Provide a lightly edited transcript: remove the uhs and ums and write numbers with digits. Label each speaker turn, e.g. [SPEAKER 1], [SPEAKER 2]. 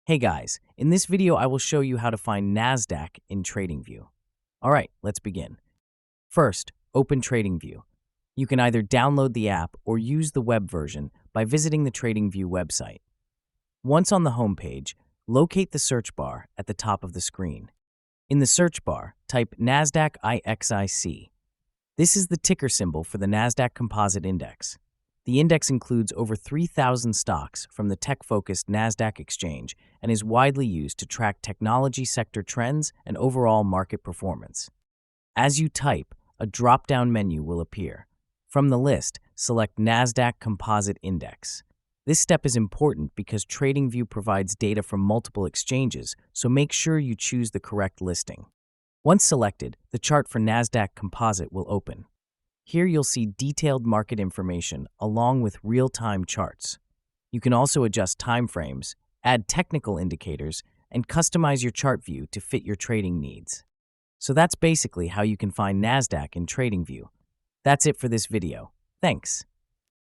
[SPEAKER 1] Hey guys, in this video I will show you how to find NASDAQ in TradingView. Alright, let's begin. First, open TradingView. You can either download the app or use the web version by visiting the TradingView website. Once on the home page, locate the search bar at the top of the screen. In the search bar, type NASDAQ IXIC. This is the ticker symbol for the NASDAQ Composite Index. The index includes over 3,000 stocks from the tech-focused NASDAQ exchange and is widely used to track technology sector trends and overall market performance. As you type, a drop-down menu will appear. From the list, select NASDAQ Composite Index. This step is important because TradingView provides data from multiple exchanges, so make sure you choose the correct listing. Once selected, the chart for NASDAQ Composite will open. Here you'll see detailed market information along with real-time charts. You can also adjust timeframes, add technical indicators, and customize your chart view to fit your trading needs. So that's basically how you can find NASDAQ in TradingView. That's it for this video. Thanks.